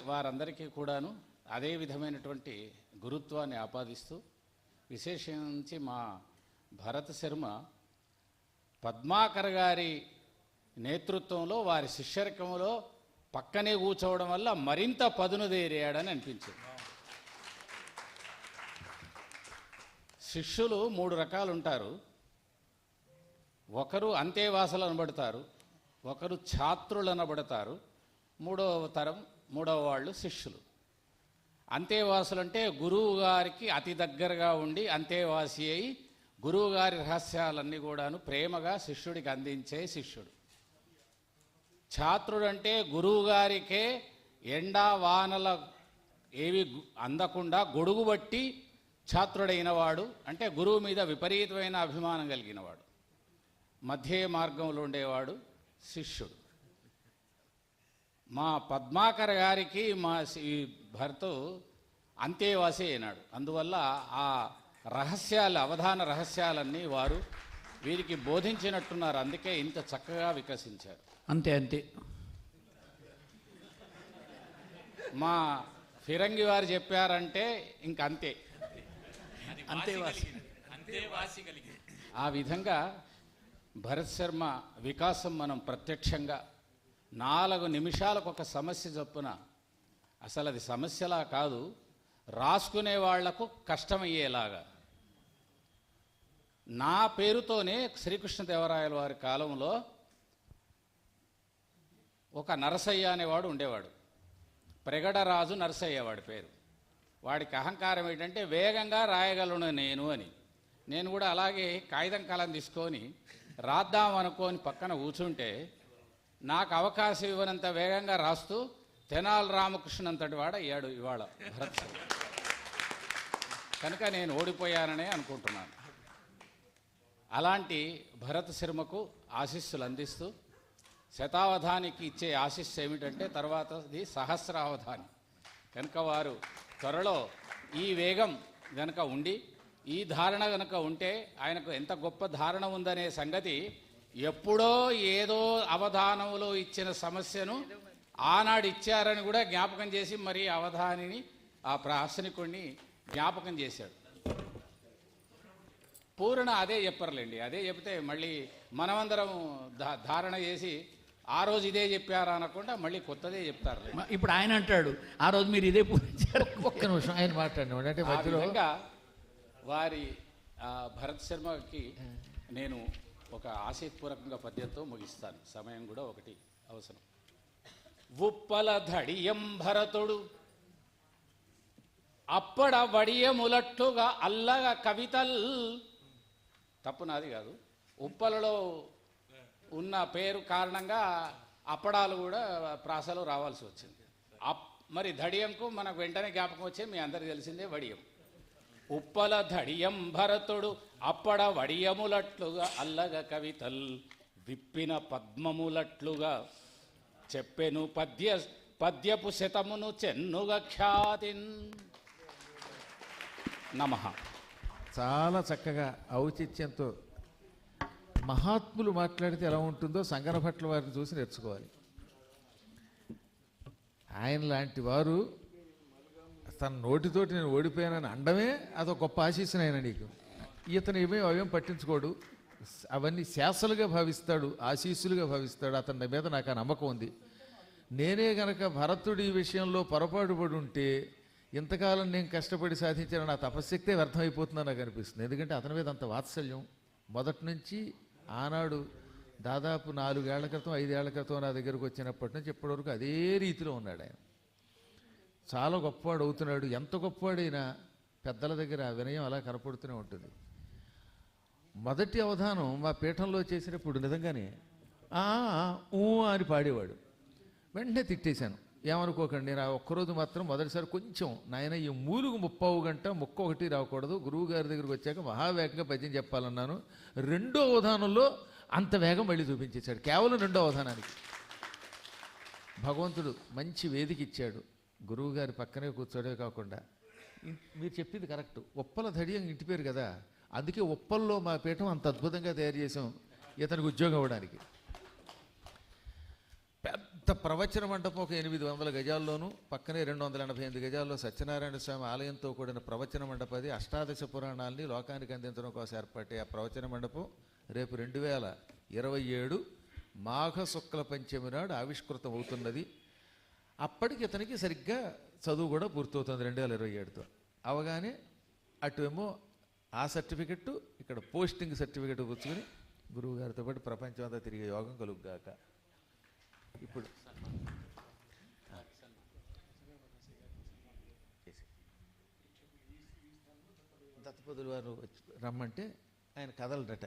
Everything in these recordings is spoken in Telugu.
వారందరికీ కూడాను అదే విధమైనటువంటి గురుత్వాన్ని ఆపాదిస్తూ విశేషించి మా భరత శర్మ పద్మాకర్ గారి నేతృత్వంలో వారి శిష్యరికంలో పక్కనే కూర్చోవడం వల్ల మరింత పదునుదేరాడని అనిపించింది. శిష్యులు 3 రకాలు ఉంటారు. ఒకరు అంతేవాసులు అనబడతారు, ఒకరు ఛాత్రులు అనబడతారు, మూడవ వాళ్ళు శిష్యులు. అంతేవాసులు అంటే గురువు గారికి అతి దగ్గరగా ఉండి అంతేవాసి అయి గురువు గారి రహస్యాలన్నీ కూడాను ప్రేమగా శిష్యుడికి అందించే శిష్యుడు. ఛాత్రుడు అంటే గురువు గారికే ఎండా వానల ఏవి అందకుండా గొడుగు బట్టి ఛాత్రుడైన వాడు, అంటే గురువు మీద విపరీతమైన అభిమానం కలిగినవాడు. మధ్య మార్గంలో ఉండేవాడు శిష్యుడు. మా పద్మాకర్ గారికి మా భర్త అంతేవాసి అయినాడు. అందువల్ల ఆ రహస్యాలు, అవధాన రహస్యాలన్నీ వారు వీరికి బోధించినట్టున్నారు. అందుకే ఇంత చక్కగా వికసించారు. అంతే మా ఫిరంగి వారు చెప్పారంటే ఇంకంతే. ఆ విధంగా భరత్ శర్మ వికాసం మనం ప్రత్యక్షంగా 4 నిమిషాలకు ఒక సమస్య చొప్పున, అసలు అది సమస్యలా కాదు, రాసుకునే వాళ్లకు కష్టమయ్యేలాగా నా పేరుతోనే శ్రీకృష్ణదేవరాయల వారి కాలంలో ఒక నరసయ్య అనేవాడు ఉండేవాడు. ప్రగడరాజు నరసయ్య వాడి పేరు. వాడికి అహంకారం ఏంటంటే వేగంగా రాయగలను నేను అని. నేను కూడా అలాగే కాగితం కలం తీసుకొని రాద్దాం అనుకోని పక్కన కూర్చుంటే నాకు అవకాశం ఇవ్వనంత వేగంగా రాస్తూ తెనాలి రామకృష్ణ అంతటి వాడు అయ్యాడు ఇవాళ భరత్. కనుక నేను ఓడిపోయాననే అనుకుంటున్నాను. అలాంటి భరత శర్మకు ఆశీస్సులు అందిస్తూ శతావధానికి ఇచ్చే ఆశీస్సు ఏమిటంటే తర్వాతది సహస్రావధాని. కనుక వారు త్వరలో ఈ వేగం గనక ఉండి ఈ ధారణ గనక ఉంటే ఆయనకు ఎంత గొప్ప ధారణ ఉందనే సంగతి ఎప్పుడో ఏదో అవధానంలో ఇచ్చిన సమస్యను ఆనాడు ఇచ్చారని కూడా జ్ఞాపకం చేసి మరి అవధానిని ఆ ప్రాసనికుడిని జ్ఞాపకం చేశాడు. పూర్ణ అదే చెప్పర్లేండి. అదే చెప్తే మళ్ళీ మనమందరం ధారణ చేసి ఆ రోజు ఇదే చెప్పారా అనకుండా మళ్ళీ కొత్తదే చెప్తారు. ఇప్పుడు ఆయన అంటాడు ఆ రోజు మీరు ఇదే పూరించారు. ఒక్క నిమిషం ఆయన మాట్లాడినాడు అంటే మధ్యలో వారి భరత్ శర్మకి నేను ఒక ఆశయపూర్వకంగా పద్యంతో ముగిస్తాను. సమయం కూడా ఒకటి అవసరం. ఉప్పల ధడియం భరతుడు అప్పడ వడియములట్టుగా అల్లగా కవితల్. తప్పు నాది కాదు. ఉప్పలలో ఉన్న పేరు కారణంగా అప్పడాలు కూడా ప్రాసలో రావాల్సి వచ్చింది. మరి ధడియంకు మనకు వెంటనే జ్ఞాపకం వచ్చే మీ అందరికి తెలిసిందే వడియం. ఉప్పల ధడియం భరతుడు అప్పడ వడియములట్లుగా అల్లగ కవితల్ విప్పిన పద్మములట్లుగా చెప్పెను పద్యపు శతమును చెన్నుగ ఖ్యాతిన్. నమః. చాలా చక్కగా ఔచిత్యంతో మహాత్ములు మాట్లాడితే ఎలా ఉంటుందో సంగన భట్ల వారిని చూసి నేర్చుకోవాలి. ఆయన లాంటి వారు తన నోటితోటి నేను ఓడిపోయానని అండమే అదొక గొప్ప ఆశీస్సును ఆయన నీకు. ఇతను అవేం పట్టించుకోడు, అవన్నీ శాసలుగా భావిస్తాడు, ఆశీస్సులుగా భావిస్తాడు. అతని మీద నాకు ఆ నమ్మకం ఉంది. నేనే గనక భరతుడి విషయంలో పొరపాటు పడి ఉంటే ఇంతకాలం నేను కష్టపడి సాధించిన నా తపశ్శక్తే వ్యర్థమైపోతుందని నాకు అనిపిస్తుంది. ఎందుకంటే అతని మీద అంత వాత్సల్యం మొదటి నుంచి ఆనాడు దాదాపు 4 ఏళ్ల క్రితం 5 ఏళ్ల క్రితం నా దగ్గరకు వచ్చినప్పటి నుంచి ఇప్పటివరకు అదే రీతిలో ఉన్నాడు ఆయన. చాలా గొప్పవాడు అవుతున్నాడు. ఎంత గొప్పవాడైనా పెద్దల దగ్గర వినయం అలా కనపడుతూనే ఉంటుంది. మొదటి అవధానం మా పీఠంలో చేసినప్పుడు నిజంగానే ఊ అని పాడేవాడు. వెంటనే తిట్టేశాను. ఏమనుకోకండి, నేను ఒక్కరోజు మాత్రం మొదటిసారి కొంచెం నాయన ఈ మూలుగు 30 గంట ముక్క ఒకటి రాకూడదు, గురువు గారి దగ్గరికి వచ్చాక మహావేగంగా పద్యం చెప్పాలన్నాను. 2వ అవధానంలో అంత వేగం మళ్ళీ చూపించేశాడు. కేవలం 2వ అవధానానికి భగవంతుడు మంచి వేదిక ఇచ్చాడు. గురువు గారి పక్కనే కూర్చోడే కాకుండా మీరు చెప్పింది కరెక్ట్. ఉప్పల ధడియం ఇంటి పేరు కదా, అందుకే ఉప్పల్లో మా పీఠం అంత అద్భుతంగా తయారు చేసాం ఇతనికి ఉద్యోగం ఇవ్వడానికి. పెద్ద పెద్ద ప్రవచన మండపం ఒక 800 గజాల్లోనూ, పక్కనే 288 గజాల్లో సత్యనారాయణ స్వామి ఆలయంతో కూడిన ప్రవచన మండపది. అష్టాదశ పురాణాల్ని లోకానికి అందించడం కోసం ఏర్పడే ఆ ప్రవచన మండపం రేపు 2027 మాఘ శుక్ల పంచమి నాడు ఆవిష్కృతం అవుతున్నది. అప్పటికి ఇతనికి సరిగ్గా చదువు కూడా పూర్తవుతుంది 2027తో. అవగానే అటువేమో ఆ సర్టిఫికెట్టు, ఇక్కడ పోస్టింగ్ సర్టిఫికెట్ పుచ్చుకొని గురువు గారితో పాటు ప్రపంచం అంతా తిరిగే యోగం కలుగుగాక. ఇప్పుడు దత్తపదులు వారు రమ్మంటే ఆయన కదలడట,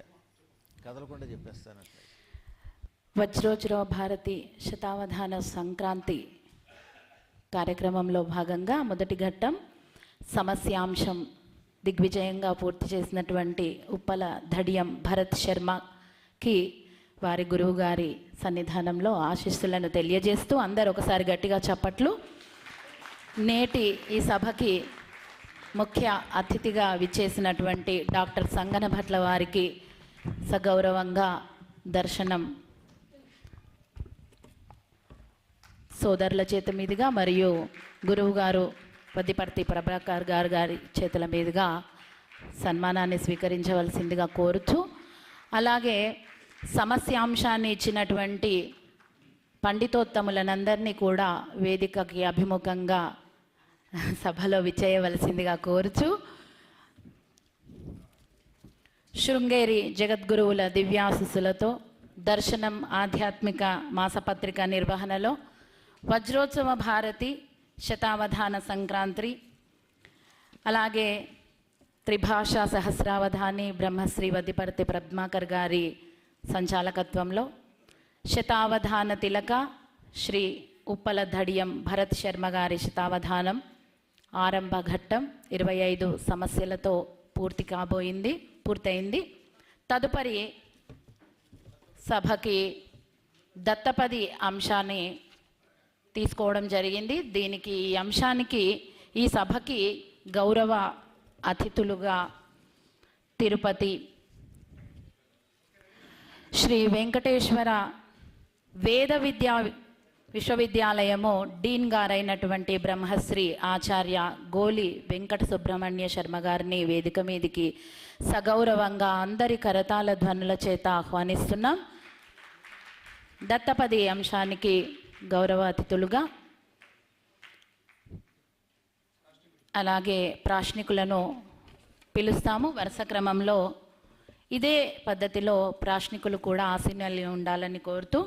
కదలకుండా చెప్పేస్తానట. వజ్రోజ్రో భారతి శతావధాన సంక్రాంతి కార్యక్రమంలో భాగంగా మొదటి ఘట్టం సమస్యాంశం దిగ్విజయంగా పూర్తి చేసినటువంటి ఉప్పల ధడియం భరత్ శర్మకి వారి గురువు గారి సన్నిధానంలో ఆశీస్సులను తెలియజేస్తూ అందరూ ఒకసారి గట్టిగా చప్పట్లు. నేటి ఈ సభకి ముఖ్య అతిథిగా విచ్చేసినటువంటి డాక్టర్ సంగన భట్ల వారికి సగౌరవంగా దర్శనం సోదరుల చేత మీదుగా మరియు గురువు గారు వద్దిపర్తి ప్రభాకర్ గారి చేతుల మీదుగా సన్మానాన్ని స్వీకరించవలసిందిగా కోరుతూ, అలాగే సమస్యాంశాన్ని ఇచ్చినటువంటి పండితోత్తములనందరినీ కూడా వేదికకి అభిముఖంగా సభలో విచ్చేయవలసిందిగా కోరుచు, శృంగేరి జగద్గురువుల దివ్యాశీస్సులతో దర్శనం ఆధ్యాత్మిక మాసపత్రిక నిర్వహణలో వజ్రోత్సవ భారతి శతావధాన సంక్రాంతి, అలాగే త్రిభాషా సహస్రావధాని బ్రహ్మశ్రీ వద్దిపర్తి పద్మాకర్ గారి సంచాలకత్వంలో శతావధాన తిలక శ్రీ ఉప్పల ధడియం భరత్ శర్మ గారి శతావధానం ఆరంభ ఘట్టం 25 సమస్యలతో పూర్తయింది. తదుపరి సభకి దత్తపది అంశాన్ని తీసుకోవడం జరిగింది. దీనికి ఈ అంశానికి ఈ సభకి గౌరవ అతిథులుగా తిరుపతి శ్రీ వెంకటేశ్వర వేద విద్యా విశ్వవిద్యాలయము డీన్ గారైనటువంటి బ్రహ్మశ్రీ ఆచార్య గోలి వెంకట సుబ్రహ్మణ్య శర్మ గారిని వేదిక మీదికి సగౌరవంగా అందరి కరతాళ ధ్వనుల చేత ఆహ్వానిస్తున్నాం. దత్తపది అంశానికి గౌరవ అతిథులుగా అలాగే ప్రాశ్నికులను పిలుస్తాము. వరుస క్రమంలో ఇదే పద్ధతిలో ప్రాశ్నికులు కూడా ఆసీనులు ఉండాలని కోరుతూ